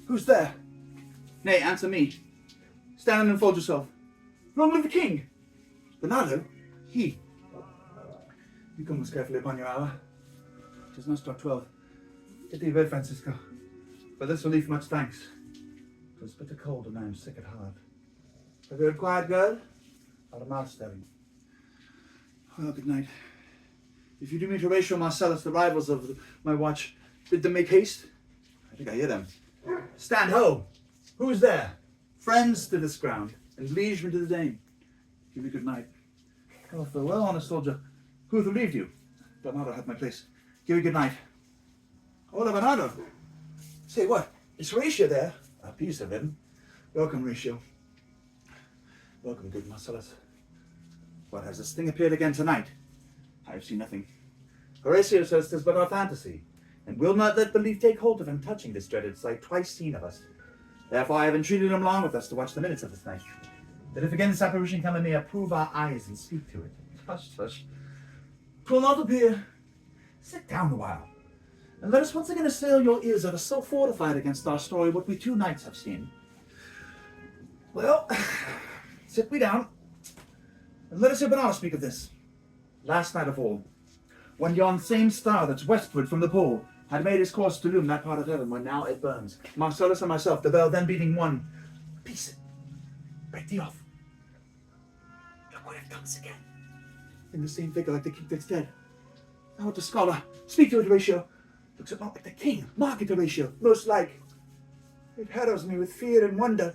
Who's there? Nay, answer me. Stand and unfold yourself. Long live the king! Bernardo? He. You come most carefully upon your hour. 'Tis not struck 12. Get thee bed, Francisco. For this relief much thanks. 'Twas bitter cold and I am sick at heart. Have you a quiet girl? Or a mouth staring? Well, good night. If you do meet Horatio Marcellus, the rivals of my watch, bid them make haste. I think I hear them. Stand ho! Who is there? Friends to this ground, and liegemen to the dame. Give you good night. Oh, farewell, honest soldier. Who hath relieved you? Bernardo hath my place. Give you good night. Hola, Bernardo. Say, what? Is Horatio there? A piece of him. Welcome, Horatio. Welcome, good Marcellus. What, has this thing appeared again tonight? I have seen nothing. Horatio says 'tis but our fantasy, and will not let belief take hold of him touching this dreaded sight twice seen of us. Therefore I have entreated him long with us to watch the minutes of this night, that if again this apparition come, it may approve our eyes and speak to it. Hush, hush. 'Twill not appear. Sit down a while, and let us once again assail your ears that are so fortified against our story what we 2 nights have seen. Well, sit we down, and let us hear Bernardo speak of this. Last night of all, when yon same star that's westward from the pole had made his course to illume that part of heaven where now it burns, Marcellus and myself, the bell then beating 1, peace it, break thee off. Look where it comes again, in the same figure like the king that's dead. Thou art a scholar, speak to it, Horatio. Looks it not like the king? Mark it, Horatio, most like. It harrows me with fear and wonder.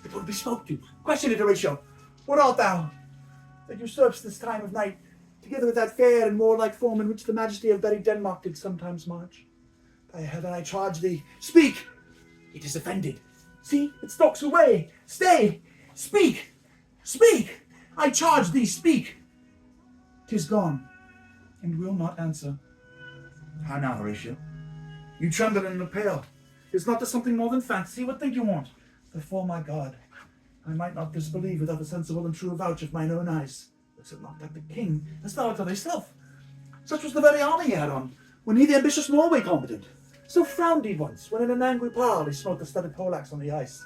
It will be spoke to. Question it, Horatio. What art thou, that usurps this time of night, together with that fair and warlike form in which the majesty of buried Denmark did sometimes march? By heaven I charge thee, speak! It is offended. See, it stalks away. Stay! Speak! Speak! I charge thee, speak! 'Tis gone, and will not answer. How now, Horatio? You tremble and look pale. Is not this something more than fancy? What think you want? Before my God, I might not disbelieve without the sensible and true avouch of mine own eyes. Looks it not like the king, as thou art of thyself? Such was the very army he had on, when he the ambitious Norway combated. So frowned he once, when in an angry parle he smote the studded poleaxe on the ice.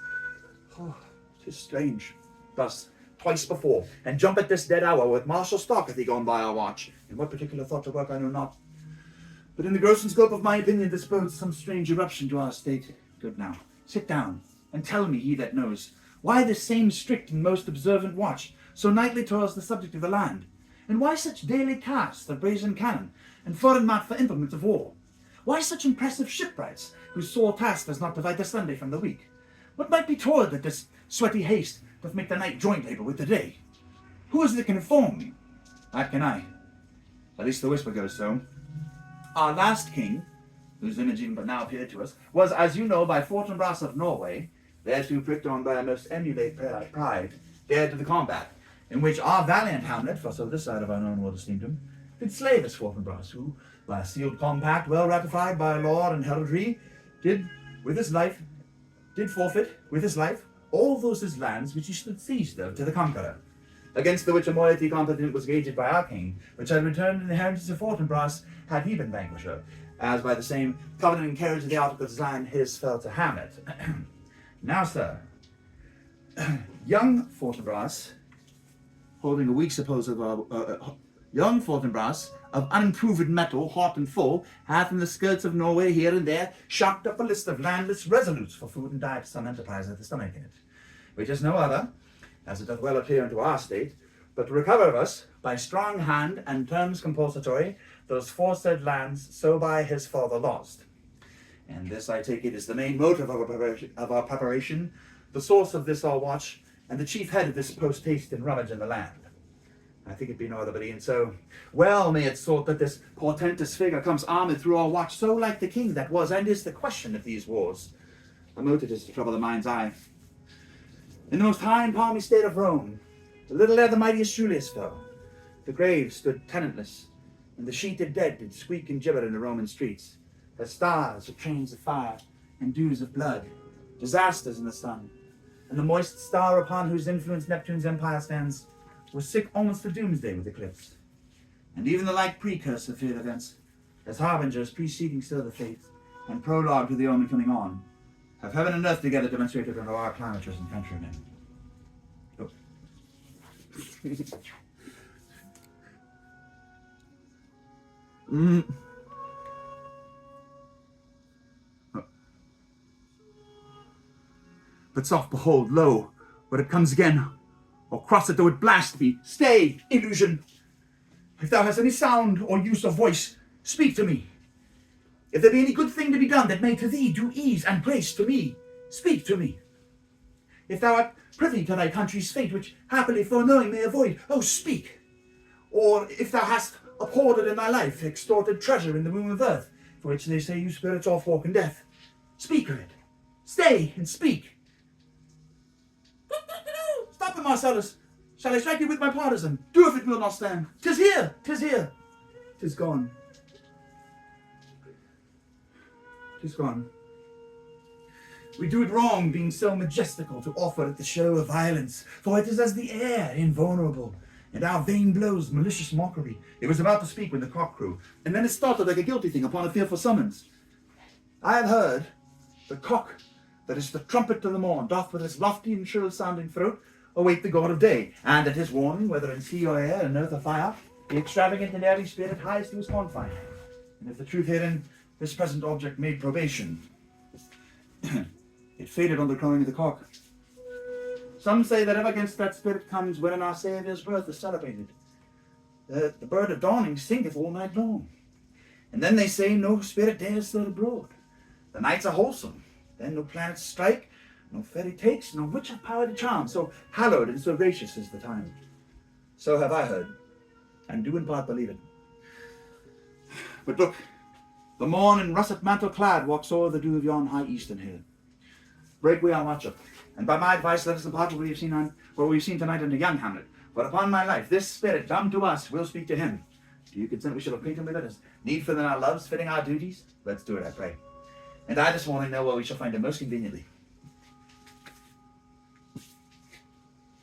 Oh, 'tis strange. Thus, twice before, and jump at this dead hour, with martial stock hath he gone by our watch. In what particular thought to work I know not. But in the gross and scope of my opinion, this bodes some strange eruption to our state. Good now, sit down, and tell me, he that knows, why this same strict and most observant watch so nightly toils the subject of the land, and why such daily casts of brazen cannon, and foreign mat for implements of war? Why such impressive shipwrights, whose sore task does not divide the Sunday from the week? What might be told that this sweaty haste doth make the night joint labour with the day? Who is it that can inform me? That can I. At least the whisper goes so. Our last king, whose image even but now appeared to us, was, as you know, by Fortinbras of Norway, thereto pricked on by a most emulate pride, dared to the combat, in which our valiant Hamlet, for so this side of our known world esteemed him, did slay this Fortinbras, who, by a sealed compact well ratified by law and heraldry, did forfeit with his life all those his lands which he stood seized of to the conqueror, against the which a moiety competent was gauged by our king, which had returned in the heritage of Fortinbras had he been vanquisher, as by the same covenant and carriage of the article of design his fell to Hamlet. Now, sir, young Fortinbras, holding a weak suppose of young Fortinbras, of unimproved metal, hot and full, hath in the skirts of Norway here and there shocked up a list of landless resolutes for food and diet to some enterprise with the stomach in it, which is no other, as it doth well appear unto our state, but to recover of us, by strong hand and terms compulsatory, those foresaid lands so by his father lost. And this, I take it, is the main motive of our preparation, the source of this our watch, and the chief head of this post-haste and rummage in the land. I think it be no other but e'en so. Well may it sort that this portentous figure comes armed through our watch, so like the king that was and is the question of these wars. A motive is to trouble the mind's eye. In the most high and palmy state of Rome, a little ere the mightiest Julius fell, the graves stood tenantless, and the sheeted dead did squeak and gibber in the Roman streets, as stars of trains of fire and dews of blood, disasters in the sun, and the moist star upon whose influence Neptune's empire stands was sick almost to doomsday with eclipse. And even the like precursor of feared events, as harbingers preceding still the fate, and prologue to the omen coming on, Have heaven and earth together demonstrated unto our climatures and countrymen. Look. But soft, behold, lo, where it comes again, or cross it though it blast me. Stay, illusion! If thou hast any sound or use of voice, speak to me. If there be any good thing to be done that may to thee do ease and grace to me, speak to me. If thou art privy to thy country's fate, which happily foreknowing may avoid, oh, speak. Or if thou hast abhorred in thy life extorted treasure in the womb of earth, for which they say you spirits oft walk in death, speak of it. Stay and speak. Stop it, Marcellus. Shall I strike you with my partisan? Do if it will not stand. 'Tis here, 'tis here. 'Tis gone. 'Tis gone. We do it wrong, being so majestical to offer it the show of violence, for it is as the air, invulnerable, and our vain blows malicious mockery. It was about to speak when the cock crew, and then it started like a guilty thing upon a fearful summons. I have heard the cock that is the trumpet to the morn doth with his lofty and shrill sounding throat await the god of day, and at his warning, whether in sea or air, in earth or fire, the extravagant and airy spirit hies to his confine. And if the truth herein this present object made probation, it faded on the crowing of the cock. Some say that ever against that spirit comes wherein our Saviour's birth is celebrated. The bird of dawning singeth all night long. And then they say no spirit dares stir abroad. The nights are wholesome, then no planets strike, no fairy takes, no witch have power to charm, so hallowed and so gracious is the time. So have I heard, and do in part believe it. But look, the morn in russet mantle clad walks o'er the dew of yon high eastern hill. Break we our watch up, and by my advice let us impart what we have seen tonight in the young Hamlet. For upon my life, this spirit dumb to us will speak to him. Do you consent we shall acquaint him with it as needful in our loves, fitting our duties? Let's do it, I pray. And I this morning know where we shall find him most conveniently.